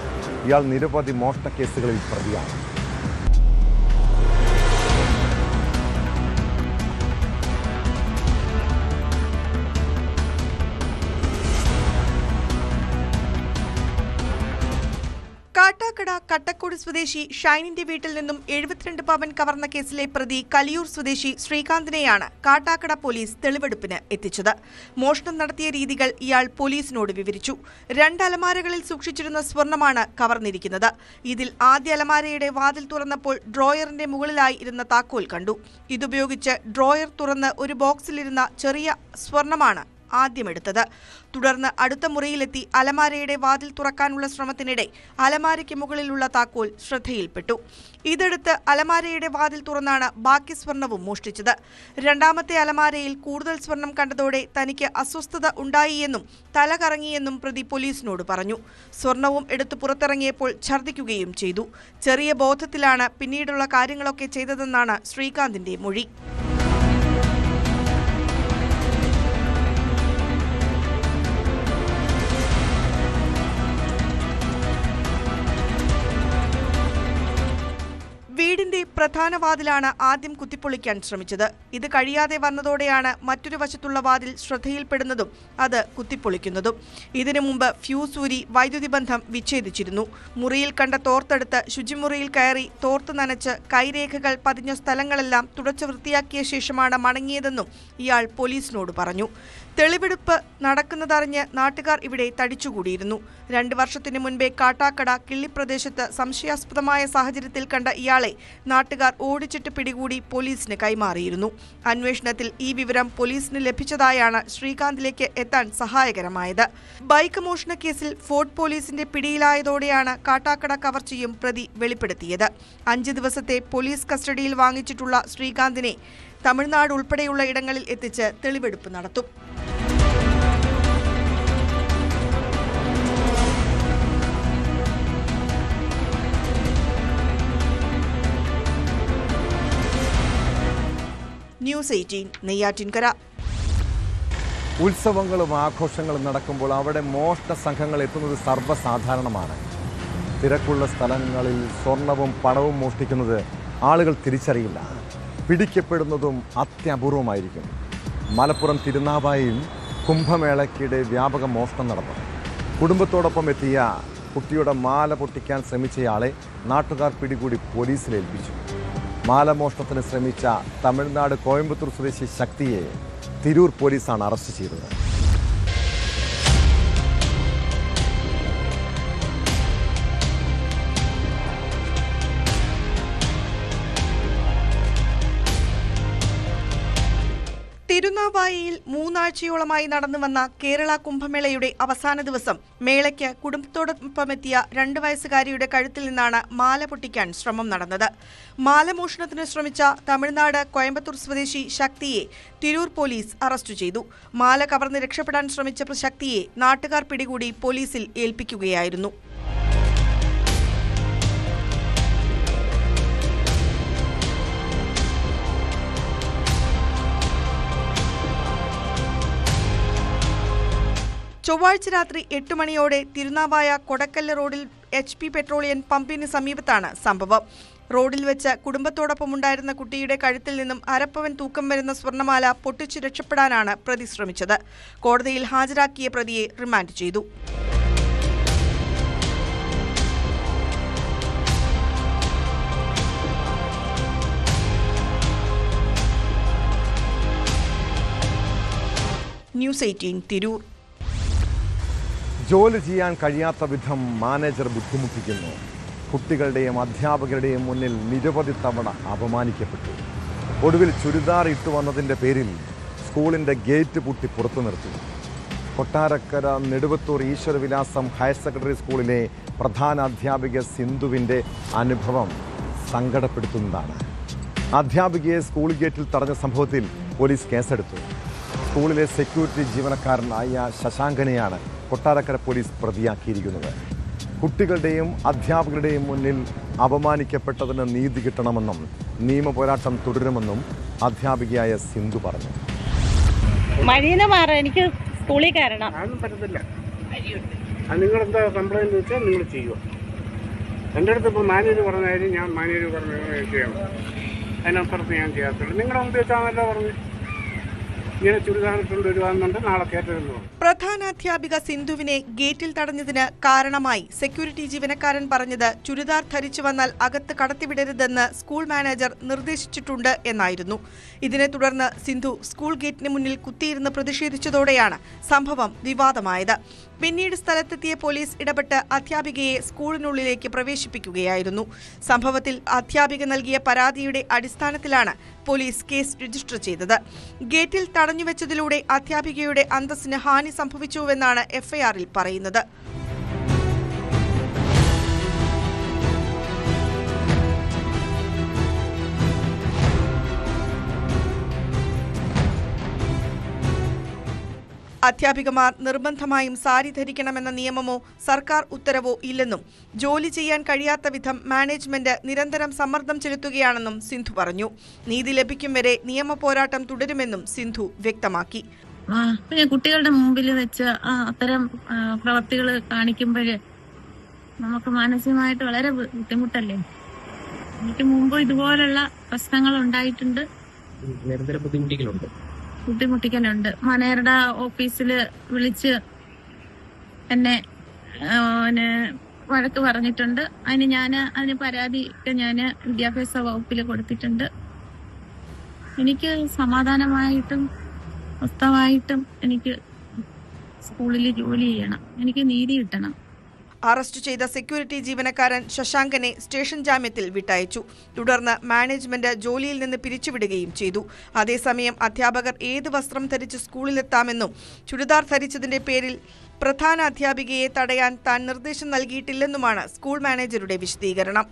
ഇയാൾ നിരവധി മോഷണ കേസുകളിൽ പ്രതിയാണ്. കാട്ടാക്കട കട്ടക്കോട് സ്വദേശി ഷൈനിന്റെ വീട്ടിൽ നിന്നും 72 പവൻ കവർന്ന കേസിലെ പ്രതി കലിയൂർ സ്വദേശി ശ്രീകാന്തിനെയാണ് കാട്ടാക്കട പോലീസ് തെളിവെടുപ്പിന് എത്തിച്ചത്. മോഷണം നടത്തിയ രീതികൾ ഇയാൾ പോലീസിനോട് വിവരിച്ചു. 2 അലമാരകളിൽ സൂക്ഷിച്ചിരുന്ന സ്വർണമാണ് കവർന്നിരിക്കുന്നത്. ഇതിൽ ആദ്യ അലമാരയുടെ വാതിൽ തുറന്നപ്പോൾ ഡ്രോയറിന്റെ മുകളിലായി ഇരുന്ന താക്കോൽ കണ്ടു. ഇതുപയോഗിച്ച് ഡ്രോയർ തുറന്ന് ഒരു ബോക്സിലിരുന്ന ചെറിയ സ്വർണമാണ് ആദ്യമെടുത്തത്. തുടർന്ന് അടുത്ത മുറിയിലെത്തി അലമാരയുടെ വാതിൽ തുറക്കാനുള്ള ശ്രമത്തിനിടെ അലമാരയ്ക്ക് മുകളിലുള്ള താക്കോൽ ശ്രദ്ധയിൽപ്പെട്ടു. ഇതെടുത്ത് അലമാരയുടെ വാതിൽ തുറന്നാണ് ബാക്കി സ്വർണവും മോഷ്ടിച്ചത്. 2ാമത്തെ അലമാരയിൽ കൂടുതൽ സ്വർണം കണ്ടതോടെ തനിക്ക് അസ്വസ്ഥത ഉണ്ടായിയെന്നും തല കറങ്ങിയെന്നും പ്രതി പോലീസിനോട് പറഞ്ഞു. സ്വർണവും എടുത്ത് പുറത്തിറങ്ങിയപ്പോൾ ഛർദ്ദിക്കുകയും ചെയ്തു. ചെറിയ ബോധത്തിലാണ് പിന്നീടുള്ള കാര്യങ്ങളൊക്കെ ചെയ്തതെന്നാണ് ശ്രീകാന്തിന്റെ മൊഴി. വീടിന്റെ പ്രധാന വാതിലാണ് ആദ്യം കുത്തിപ്പൊളിക്കാൻ ശ്രമിച്ചത്. ഇത് കഴിയാതെ വന്നതോടെയാണ് മറ്റൊരു വശത്തുള്ള വാതിൽ ശ്രദ്ധയിൽപ്പെടുന്നതും അത് കുത്തിപ്പൊളിക്കുന്നതും. ഇതിനു മുമ്പ് ഫ്യൂസ് ഊരി വൈദ്യുതി ബന്ധം വിച്ഛേദിച്ചിരുന്നു. മുറിയിൽ കണ്ട തോർത്തെടുത്ത് ശുചിമുറിയിൽ കയറി തോർത്ത് നനച്ച് കൈരേഖകൾ പതിഞ്ഞ സ്ഥലങ്ങളെല്ലാം തുടച്ചു വൃത്തിയാക്കിയ ശേഷമാണ് മടങ്ങിയതെന്നും ഇയാൾ പോലീസിനോട് പറഞ്ഞു. തെളിവെടുപ്പ് നടക്കുന്നതറിഞ്ഞ് നാട്ടുകാർ ഇവിടെ തടിച്ചുകൂടിയിരുന്നു. 2 വർഷത്തിന് മുൻപേ കാട്ടാക്കട കിള്ളിപ്രദേശത്ത് സംശയാസ്പദമായ സാഹചര്യത്തിൽ കണ്ട ഇയാളെ നാട്ടുകാർ ഓടിച്ചിട്ട് പിടികൂടി പോലീസിന് കൈമാറിയിരുന്നു. അന്വേഷണത്തിൽ ഈ വിവരം പോലീസിന് ലഭിച്ചതായാണ് ശ്രീകാന്തിലേക്ക് എത്താൻ സഹായകരമായത്. ബൈക്ക് മോഷണ കേസിൽ ഫോർട്ട് പോലീസിന്റെ പിടിയിലായതോടെയാണ് കാട്ടാക്കട കവർച്ചയും പ്രതി വെളിപ്പെടുത്തിയത്. 5 ദിവസത്തെ പോലീസ് കസ്റ്റഡിയിൽ വാങ്ങിച്ചിട്ടുള്ള ശ്രീകാന്തിനെ തമിഴ്നാട് ഉൾപ്പെടെയുള്ള ഇടങ്ങളിൽ എത്തിച്ച് തെളിവെടുപ്പ് നടത്തും. ന്യൂസ് 18 നെയ്യാറ്റിൻകര. ഉത്സവങ്ങളും ആഘോഷങ്ങളും നടക്കുമ്പോൾ അവിടെ മോഷണ സംഘങ്ങൾ എത്തുന്നത് സർവ്വസാധാരണമാണ്. തിരക്കുള്ള സ്ഥലങ്ങളിൽ സ്വർണവും പണവും മോഷ്ടിക്കുന്നത് ആളുകൾ തിരിച്ചറിയില്ല. പിടിക്കപ്പെടുന്നതും അത്യപൂർവമായിരിക്കും. മലപ്പുറം തിരുനാവായിൽ കുംഭമേളയ്ക്കിടെ വ്യാപക മോഷണം നടന്നു. കുടുംബത്തോടൊപ്പം എത്തിയ കുട്ടിയുടെ മാല പൊട്ടിക്കാൻ ശ്രമിച്ചയാളെ നാട്ടുകാർ പിടികൂടി പോലീസിലേൽപ്പിച്ചു. മാലമോഷണത്തിന് ശ്രമിച്ച തമിഴ്നാട് കോയമ്പത്തൂർ സ്വദേശി ശക്തിയെ തിരൂർ പോലീസാണ് അറസ്റ്റ് ചെയ്തത്. തിരുനാവായയിൽ 3 ആഴ്ചയോളമായി നടന്നുവന്ന കേരള കുംഭമേളയുടെ അവസാന ദിവസം മേളയ്ക്ക് കുടുംബത്തോടൊപ്പമെത്തിയ 2 വയസ്സുകാരിയുടെ കഴുത്തിൽ നിന്നാണ് മാല പൊട്ടിക്കാൻ ശ്രമം നടന്നത്. മാലമോഷണത്തിന് ശ്രമിച്ച തമിഴ്നാട് കോയമ്പത്തൂർ സ്വദേശി ശക്തിയെ തിരൂർ പോലീസ് അറസ്റ്റ് ചെയ്തു. മാല കവർന്ന് രക്ഷപ്പെടാൻ ശ്രമിച്ച ശക്തിയെ നാട്ടുകാർ പിടികൂടി പോലീസിൽ ഏൽപ്പിക്കുകയായിരുന്നു. ചൊവ്വാഴ്ച രാത്രി 8 മണിയോടെ തിരുനാവായ കൊടക്കല്ല് റോഡിൽ HP പെട്രോളിയം പമ്പിന് സമീപത്താണ് സംഭവം. റോഡിൽ വെച്ച് കുടുംബത്തോടൊപ്പമുണ്ടായിരുന്ന കുട്ടിയുടെ കഴുത്തിൽ നിന്നും 1/2 പവൻ തൂക്കം വരുന്ന സ്വർണ്ണമാല പൊട്ടിച്ചു രക്ഷപ്പെടാനാണ് പ്രതി ശ്രമിച്ചത്. കോടതിയിൽ ഹാജരാക്കിയ പ്രതിയെ റിമാൻഡ് ചെയ്തു. ന്യൂസ് 18 തിരൂർ. ജോലി ചെയ്യാൻ കഴിയാത്ത വിധം മാനേജർ ബുദ്ധിമുട്ടിക്കുന്നു. കുട്ടികളുടെയും അധ്യാപകരുടെയും മുന്നിൽ നിരവധി തവണ അപമാനിക്കപ്പെട്ടു. ഒടുവിൽ ചുരിദാർ ഇട്ടു വന്നതിൻ്റെ പേരിൽ സ്കൂളിൻ്റെ ഗേറ്റ് പൂട്ടി പുറത്തു നിർത്തി. കൊട്ടാരക്കര നെടുവത്തൂർ ഈശ്വരവിലാസം ഹയർ സെക്കൻഡറി സ്കൂളിലെ പ്രധാന അധ്യാപിക സിന്ധുവിൻ്റെ അനുഭവം സങ്കടപ്പെടുത്തുന്നതാണ്. അധ്യാപികയെ സ്കൂൾ ഗേറ്റിൽ തടഞ്ഞ സംഭവത്തിൽ പോലീസ് കേസെടുത്തു. സ്കൂളിലെ സെക്യൂരിറ്റി ജീവനക്കാരനായ ശശാങ്കനെയാണ് കൊട്ടാരക്കര പോലീസ് പ്രതിയാക്കിയിരിക്കുന്നത്. കുട്ടികളുടെയും അധ്യാപകരുടെയും മുന്നിൽ അപമാനിക്കപ്പെട്ടതിന് നീതി കിട്ടണമെന്നും നിയമപോരാട്ടം തുടരുമെന്നും അധ്യാപികയായ സിന്ധു പറഞ്ഞു. മഴീനെ മാറാം, എനിക്ക് സ്കൂളിൽ കയറണം. അതൊന്നും പറ്റത്തില്ല. നിങ്ങളെന്താ കംപ്ലൈൻറ്റ് വെച്ചാൽ നിങ്ങൾ ചെയ്യുക. എൻ്റെ അടുത്ത് ഇപ്പോൾ മാനേജർ പറഞ്ഞാലും ഞാൻ മാനേജർ പറഞ്ഞു ചെയ്യണം. അതിനപ്പുറത്ത് ഞാൻ ചെയ്യാത്തുള്ളൂ. നിങ്ങളുടെ മുമ്പ് വെച്ചാണല്ലോ പറഞ്ഞു. ഇങ്ങനെ ചുരിദാർ ഇട്ടുകൊണ്ട് വരുവാന്നുണ്ട്, നാളെ കയറ്റരുന്നു. പ്രധാനാധ്യാപിക സിന്ധുവിനെ ഗേറ്റിൽ തടഞ്ഞതിന് കാരണമായി സെക്യൂരിറ്റി ജീവനക്കാരൻ പറഞ്ഞത് ചുരിദാർ ധരിച്ചു വന്നാൽ അകത്ത് കടത്തിവിടരുതെന്ന് സ്കൂൾ മാനേജർ നിർദ്ദേശിച്ചിട്ടുണ്ട് എന്നായിരുന്നു. ഇതിനെ തുടർന്ന് സിന്ധു സ്കൂൾ ഗേറ്റിന് മുന്നിൽ കുത്തിയിരുന്ന് പ്രതിഷേധിച്ചതോടെയാണ് സംഭവം വിവാദമായത്. പിന്നീട് സ്ഥലത്തെത്തിയ പോലീസ് ഇടപെട്ട് അധ്യാപികയെ സ്കൂളിനുള്ളിലേക്ക് പ്രവേശിപ്പിക്കുകയായിരുന്നു. സംഭവത്തിൽ അധ്യാപിക നൽകിയ പരാതിയുടെ അടിസ്ഥാനത്തിലാണ് പോലീസ് കേസ് രജിസ്റ്റർ ചെയ്തത്. ഗേറ്റിൽ തടഞ്ഞുവെച്ചതിലൂടെ അധ്യാപികയുടെ അന്തസ്സിന് ഹാനി സംഭവിച്ചുവെന്നാണ് എഫ്ഐആറിൽ പറയുന്നത്. അധ്യാപികമാർ നിർബന്ധമായും സാരി ധരിക്കണമെന്ന നിയമമോ സർക്കാർ ഉത്തരവോ ഇല്ലെന്നും ജോലി ചെയ്യാൻ കഴിയാത്ത വിധം മാനേജ്മെന്റ് നിരന്തരം സമ്മർദ്ദം ചെലുത്തുകയാണെന്നും സിന്ധു പറഞ്ഞു. നീതി ലഭിക്കും വരെ നിയമ പോരാട്ടം തുടരുമെന്നും സിന്ധു വ്യക്തമാക്കി. പിന്നെ കുട്ടികളുടെ മുമ്പിൽ വെച്ച് അത്തരം പ്രവർത്തികൾ കാണിക്കുമ്പോഴേ നമുക്ക് മാനസികമായിട്ട് വളരെ ബുദ്ധിമുട്ടല്ലേ. എനിക്ക് മുമ്പ് ഇതുപോലുള്ള പ്രശ്നങ്ങൾ ഉണ്ടായിട്ടുണ്ട്, നിരന്തരം ബുദ്ധിമുട്ടിക്കലുണ്ട്. മനേരുടെ ഓഫീസിൽ വിളിച്ച് എന്നെ വഴക്ക് പറഞ്ഞിട്ടുണ്ട്. അതിന് പരാതി ഞാൻ വിദ്യാഭ്യാസ വകുപ്പിൽ കൊടുത്തിട്ടുണ്ട്. എനിക്ക് സമാധാനമായിട്ടും സ്വസ്ഥമായിട്ടും എനിക്ക് സ്കൂളിൽ ജോലി ചെയ്യണം, എനിക്ക് നീതി കിട്ടണം. അറസ്റ്റ് ചെയ്ത സെക്യൂരിറ്റി ജീവനക്കാരൻ ശശാങ്കനെ സ്റ്റേഷൻ ജാമ്യത്തിൽ വിട്ടയച്ചു. തുടർന്ന് മാനേജ്മെന്റ് ജോലിയിൽ നിന്ന് പിരിച്ചുവിടുകയും ചെയ്തു. അതേസമയം അധ്യാപകർ ഏത് വസ്ത്രം ധരിച്ച് സ്കൂളിലെത്താമെന്നും ചുരിദാർ ധരിച്ചതിന്റെ പേരിൽ പ്രധാന അധ്യാപികയെ തടയാൻ താൻ നിർദ്ദേശം നൽകിയിട്ടില്ലെന്നുമാണ് സ്കൂൾ മാനേജറുടെ വിശദീകരണം.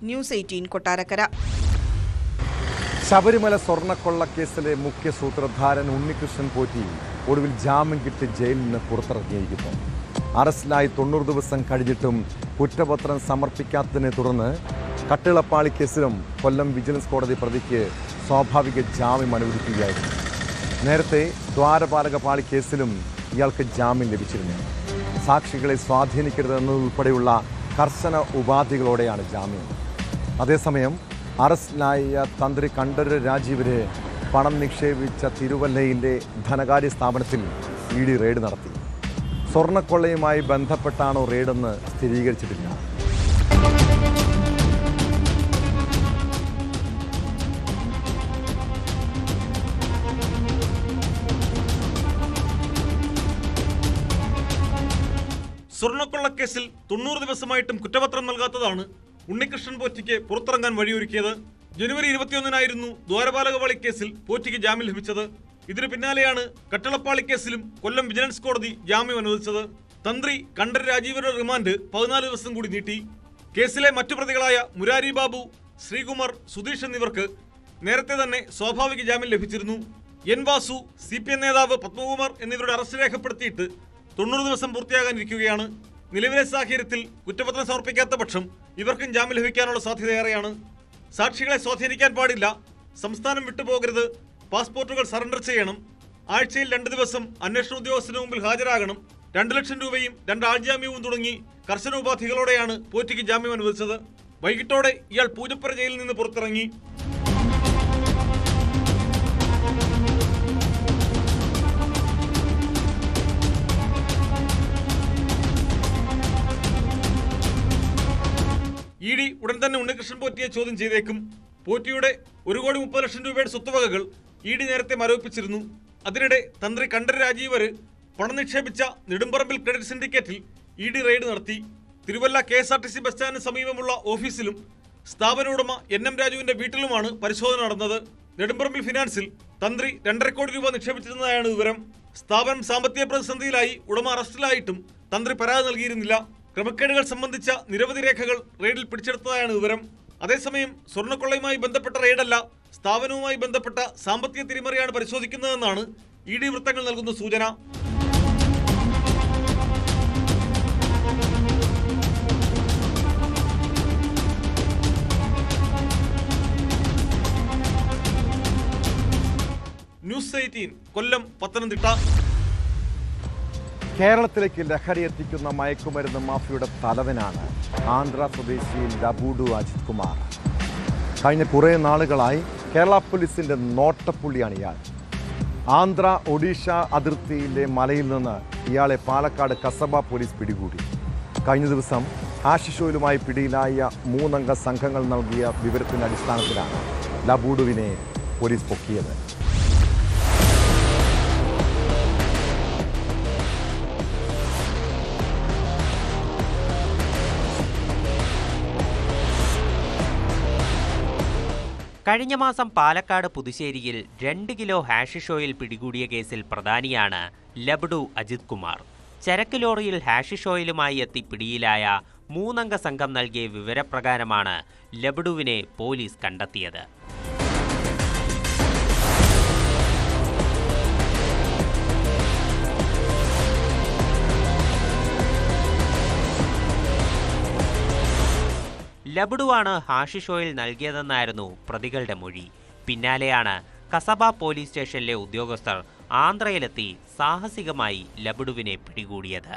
ന്യൂസ് 18 കൊട്ടാരക്കര. ശബരിമല സ്വർണ്ണക്കൊള്ളക്കേസിലെ മുഖ്യ സൂത്രധാരൻ ഉണ്ണികൃഷ്ണൻ പോറ്റി ഒടുവിൽ ജാമ്യം കിട്ടി ജയിലിൽ നിന്ന് പുറത്തിറങ്ങിയിരിക്കുന്നു. അറസ്റ്റിലായി 90 ദിവസം കഴിഞ്ഞിട്ടും കുറ്റപത്രം സമർപ്പിക്കാത്തതിനെ തുടർന്ന് കട്ടിളപ്പാളി കേസിലും കൊല്ലം വിജിലൻസ് കോടതി പ്രതിക്ക് സ്വാഭാവിക ജാമ്യം അനുവദിക്കുകയായിരുന്നു. നേരത്തെ ദ്വാരപാലകപാളി കേസിലും ഇയാൾക്ക് ജാമ്യം ലഭിച്ചിരുന്നു. സാക്ഷികളെ സ്വാധീനിക്കരുതെന്നതുൾപ്പെടെയുള്ള കർശന ഉപാധികളോടെയാണ് ജാമ്യം. അതേസമയം അറസ്റ്റിലായ തന്ത്രി കണ്ഠരര് രാജീവരെ പണം നിക്ഷേപിച്ച തിരുവല്ലയിലെ ധനകാര്യ സ്ഥാപനത്തിൽ ഇഡി റെയ്ഡ് നടത്തി. സ്വർണ്ണക്കൊള്ളയുമായി ബന്ധപ്പെട്ടാണോ റെയ്ഡെന്ന് സ്ഥിരീകരിച്ചിട്ടില്ല. സ്വർണ്ണക്കൊള്ളക്കേസിൽ 90 ദിവസമായിട്ടും കുറ്റപത്രം നൽകാത്തതാണ് ഉണ്ണികൃഷ്ണൻ പോറ്റിക്ക് പുറത്തിറങ്ങാൻ വഴിയൊരുക്കിയത്. ജനുവരി 21-നായിരുന്നു ദ്വാരപാലകപാളി കേസിൽ പോറ്റിക്ക് ജാമ്യം ലഭിച്ചത്. ഇതിനു പിന്നാലെയാണ് കട്ടിളപ്പാളി കേസിലും കൊല്ലം വിജിലൻസ് കോടതി ജാമ്യം അനുവദിച്ചത്. തന്ത്രി കണ്ഠരര് രാജീവരുടെ റിമാൻഡ് 14 ദിവസം കൂടി നീട്ടി. കേസിലെ മറ്റു പ്രതികളായ മുരാരി ബാബു, ശ്രീകുമാർ, സുധീഷ് എന്നിവർക്ക് നേരത്തെ തന്നെ സ്വാഭാവിക ജാമ്യം ലഭിച്ചിരുന്നു. എൻ വാസു, CPM നേതാവ് പത്മകുമാർ എന്നിവരുടെ അറസ്റ്റ് രേഖപ്പെടുത്തിയിട്ട് 90 ദിവസം പൂർത്തിയാകാനിരിക്കുകയാണ്. നിലവിലെ സാഹചര്യത്തിൽ കുറ്റപത്രം സമർപ്പിക്കാത്ത പക്ഷം ഇവർക്കും ജാമ്യം ലഭിക്കാനുള്ള സാധ്യതയേറെയാണ്. സാക്ഷികളെ സ്വാധീനിക്കാൻ പാടില്ല, സംസ്ഥാനം വിട്ടുപോകരുത്, പാസ്പോർട്ടുകൾ സറണ്ടർ ചെയ്യണം, ആഴ്ചയിൽ 2 ദിവസം അന്വേഷണ ഉദ്യോഗസ്ഥന് മുമ്പിൽ ഹാജരാകണം, 2 ലക്ഷം രൂപയും 2 ആൾജാമ്യവും തുടങ്ങി കർശന ഉപാധികളോടെയാണ് പോറ്റിക്ക് ജാമ്യം അനുവദിച്ചത്. വൈകിട്ടോടെ ഇയാൾ പൂജപ്പുര ജയിലിൽ നിന്ന് പുറത്തിറങ്ങി. ഇഡി ഉടൻ തന്നെ ഉണ്ണികൃഷ്ണൻ പോറ്റിയെ ചോദ്യം ചെയ്തേക്കും. പോറ്റിയുടെ 1,30,00,000 രൂപയുടെ സ്വത്തുവകകൾ ഇഡി നേരത്തെ മരവിപ്പിച്ചിരുന്നു. അതിനിടെ തന്ത്രി കണ്ഠരര് രാജീവര് പണം നിക്ഷേപിച്ച നെടുമ്പറമ്പിൽ ക്രെഡിറ്റ് സിൻഡിക്കേറ്റിൽ ഇഡി റെയ്ഡ് നടത്തി. തിരുവല്ല KSRTC ബസ് സ്റ്റാൻഡിന് സമീപമുള്ള ഓഫീസിലും സ്ഥാപന ഉടമ NM രാജുവിന്റെ വീട്ടിലുമാണ് പരിശോധന നടന്നത്. നെടുമ്പറമ്പിൽ ഫിനാൻസിൽ തന്ത്രി 2.5 കോടി രൂപ നിക്ഷേപിച്ചിരുന്നതായാണ് വിവരം. സ്ഥാപനം സാമ്പത്തിക പ്രതിസന്ധിയിലായി ഉടമ അറസ്റ്റിലായിട്ടും തന്ത്രി പരാതി നൽകിയിരുന്നില്ല. ക്രമക്കേടുകൾ സംബന്ധിച്ച നിരവധി രേഖകൾ റെയ്ഡിൽ പിടിച്ചെടുത്തതായാണ് വിവരം. അതേസമയം സ്വർണ്ണക്കൊള്ളയുമായി ബന്ധപ്പെട്ട റെയ്ഡല്ല, സ്ഥാപനവുമായി ബന്ധപ്പെട്ട സാമ്പത്തിക തിരിമറിയാണ് പരിശോധിക്കുന്നതെന്നാണ് ഇഡി വൃത്തങ്ങൾ നൽകുന്ന സൂചന. ന്യൂസ് 18 കൊല്ലം, പത്തനംതിട്ട. കേരളത്തിലേക്ക് ലഹരി എത്തിക്കുന്ന മയക്കുമരുന്ന് മാഫിയയുടെ തലവനാണ് ആന്ധ്ര സ്വദേശി ലബൂഡു അജിത് കുമാർ. കഴിഞ്ഞ കുറേ നാളുകളായി കേരള പോലീസിൻ്റെ നോട്ടപ്പുള്ളിയാണ് ഇയാൾ. ആന്ധ്ര ഒഡീഷ അതിർത്തിയിലെ മലയിൽ നിന്ന് ഇയാളെ പാലക്കാട് കസബ പോലീസ് പിടികൂടി. കഴിഞ്ഞ ദിവസം ഹാഷിഷ് ഓയിലുമായി പിടിയിലായ 3 അംഗ സംഘങ്ങൾ നൽകിയ വിവരത്തിൻ്റെ അടിസ്ഥാനത്തിലാണ് ലബൂഡുവിനെ പോലീസ് പൊക്കിയത്. കഴിഞ്ഞ മാസം പാലക്കാട് പുതുശ്ശേരിയിൽ 2 കിലോ ഹാഷിഷ് ഓയിൽ പിടികൂടിയ കേസിൽ പ്രധാനിയാണ് ലബഡു അജിത് കുമാർ. ചരക്ക് ലോറിയിൽ ഹാഷിഷ് ഓയിലുമായി എത്തി പിടിയിലായ 3 അംഗ സംഘം നൽകിയ വിവരപ്രകാരമാണ് ലബഡുവിനെ പോലീസ് കണ്ടെത്തിയത്. ലബഡുവാണ് ഹാഷിഷ് ഓയിൽ നൽകിയതെന്നായിരുന്നു പ്രതികളുടെ മൊഴി. പിന്നാലെയാണ് കസബ പോലീസ് സ്റ്റേഷനിലെ ഉദ്യോഗസ്ഥർ ആന്ധ്രയിലെത്തി സാഹസികമായി ലബഡുവിനെ പിടികൂടിയത്.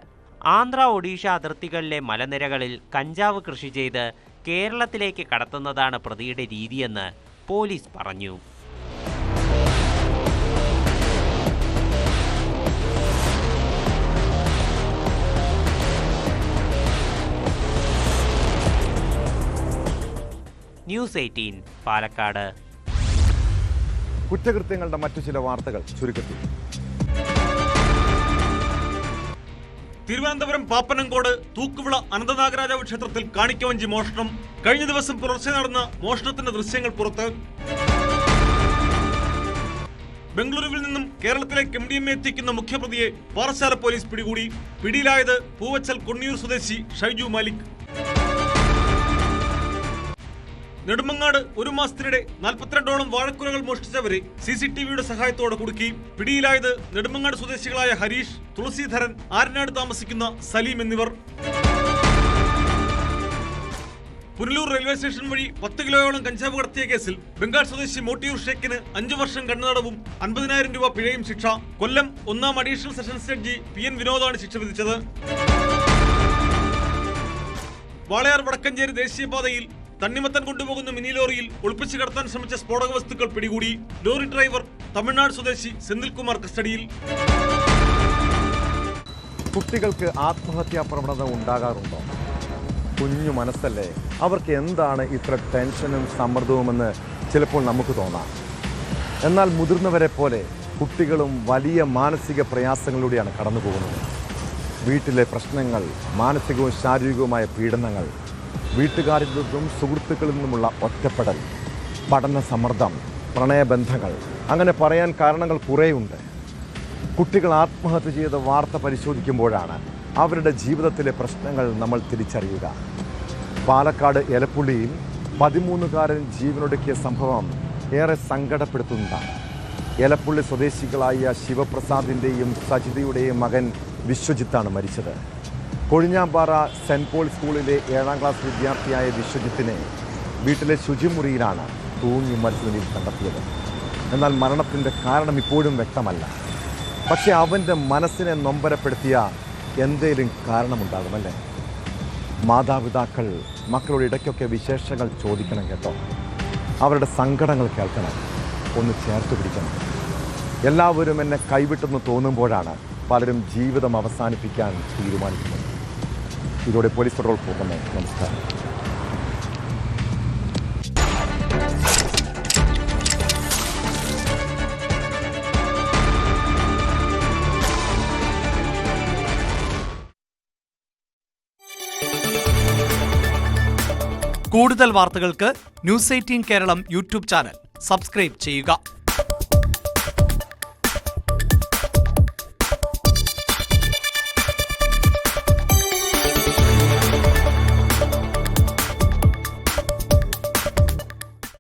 ആന്ധ്ര ഒഡീഷ അതിർത്തികളിലെ മലനിരകളിൽ കഞ്ചാവ് കൃഷി ചെയ്ത് കേരളത്തിലേക്ക് കടത്തുന്നതാണ് പ്രതിയുടെ രീതിയെന്ന് പോലീസ് പറഞ്ഞു. ന്യൂസ് 18 പാലക്കാട്. കുറ്റകൃത്യങ്ങളുടെ മറ്റു ചില വാർത്തകൾ ചുരുക്കത്തിൽ. തിരുവനന്തപുരം പാപ്പനംകോട് തൂക്കുവിള അനന്തനാഗരാജാവ് ക്ഷേത്രത്തിൽ കാണിക്കവഞ്ചി മോഷണം. കഴിഞ്ഞ ദിവസം പുലർച്ചെ നടന്ന മോഷണത്തിന്റെ ദൃശ്യങ്ങൾ പുറത്ത്. ബംഗളൂരുവിൽ നിന്നും കേരളത്തിലേക്ക് MDMA എത്തിക്കുന്ന മുഖ്യപ്രതിയെ പാറശാല പോലീസ് പിടികൂടി. പിടിയിലായത് പൂവച്ചൽ കൊണ്ണിയൂർ സ്വദേശി ഷൈജു മാലിക്. നെടുമങ്ങാട് 1 മാസത്തിനിടെ 42ഓളം വാഴക്കുലകൾ മോഷ്ടിച്ചവരെ CCTVയുടെ സഹായത്തോടെ കുടുക്കി. പിടിയിലായത് നെടുമങ്ങാട് സ്വദേശികളായ ഹരീഷ്, തുളസീധരൻ, ആരനാട് താമസിക്കുന്ന സലീം എന്നിവർ. പുനലൂർ റെയിൽവേ സ്റ്റേഷൻ വഴി 10 കിലോയോളം കഞ്ചാവ് കടത്തിയ കേസിൽ ബംഗാൾ സ്വദേശി മോട്ടിയൂർ ഷേഖിന് 5 വർഷം കണ്ണുതടവും 50,000 രൂപ പിഴയും ശിക്ഷ. കൊല്ലം 1ാം അഡീഷണൽ സെഷൻസ് ജഡ്ജി PN വിനോദാണ് ശിക്ഷ വിധിച്ചത്. വാളയാർ വടക്കഞ്ചേരി ദേശീയപാതയിൽ തണ്ണിമത്തൻ കൊണ്ടുപോകുന്ന മിനി ലോറിയിൽ ഒളിപ്പിച്ച് കടത്താൻ ശ്രമിച്ച സ്ഫോടക വസ്തുക്കൾ പിടികൂടി. ലോറി ഡ്രൈവർ തമിഴ്നാട് സ്വദേശി സെന്തിൽകുമാർ കസ്റ്റഡിയിൽ. കുട്ടികൾക്ക് ആത്മഹത്യാ പ്രവണത ഉണ്ടാകാറുണ്ടോ? കുഞ്ഞു മനസ്സല്ലേ, അവർക്ക് എന്താണ് ഇത്ര ടെൻഷനും സമ്മർദ്ദവുമെന്ന് ചിലപ്പോൾ നമുക്ക് തോന്നാം. എന്നാൽ മുതിർന്നവരെ പോലെ കുട്ടികളും വലിയ മാനസിക പ്രയാസങ്ങളിലൂടെയാണ് കടന്നു പോകുന്നത്. വീട്ടിലെ പ്രശ്നങ്ങൾ, മാനസികവും ശാരീരികവുമായ പീഡനങ്ങൾ, വീട്ടുകാരിൽ നിന്നും സുഹൃത്തുക്കളിൽ നിന്നുമുള്ള ഒറ്റപ്പെടൽ, പഠന സമ്മർദ്ദം, പ്രണയബന്ധങ്ങൾ, അങ്ങനെ പറയാൻ കാരണങ്ങൾ കുറേയുണ്ട്. കുട്ടികൾ ആത്മഹത്യ ചെയ്ത വാർത്ത പരിശോധിക്കുമ്പോഴാണ് അവരുടെ ജീവിതത്തിലെ പ്രശ്നങ്ങൾ നമ്മൾ തിരിച്ചറിയുക. പാലക്കാട് എലപ്പുള്ളിയിൽ 13കാരൻ ജീവനൊടുക്കിയ സംഭവം ഏറെ സങ്കടപ്പെടുത്തുന്നതാണ്. എലപ്പുള്ളി സ്വദേശികളായ ശിവപ്രസാദിൻ്റെയും സജിതയുടെയും മകൻ വിശ്വജിത്താണ് മരിച്ചത്. കൊഴിഞ്ഞാമ്പാറ സെൻറ് പോൾ സ്കൂളിലെ 7ാം ക്ലാസ് വിദ്യാർത്ഥിയായ വിശ്വജിത്തിനെ വീട്ടിലെ ശുചിമുറിയിലാണ് തൂങ്ങി മരിച്ച നിലയിൽ കണ്ടെത്തിയത്. എന്നാൽ മരണത്തിൻ്റെ കാരണം ഇപ്പോഴും വ്യക്തമല്ല. പക്ഷേ അവൻ്റെ മനസ്സിനെ നൊമ്പരപ്പെടുത്തിയ എന്തേലും കാരണമുണ്ടാകുമല്ലേ? മാതാപിതാക്കൾ മക്കളുടെ ഇടയ്ക്കൊക്കെ വിശേഷങ്ങൾ ചോദിക്കണം കേട്ടോ. അവരുടെ സങ്കടങ്ങൾ കേൾക്കണം, ഒന്ന് ചേർത്ത് പിടിക്കണം. എല്ലാവരും എന്നെ കൈവിട്ടെന്ന് തോന്നുമ്പോഴാണ് പലരും ജീവിതം അവസാനിപ്പിക്കാൻ തീരുമാനിക്കുന്നത്. ഇതോടെ പോലീസ് പെട്രോൾ പോകുന്നു. നമസ്കാരം. കൂടുതൽ വാർത്തകൾക്ക് news 18 Keralam YouTube channel subscribe ചെയ്യുക.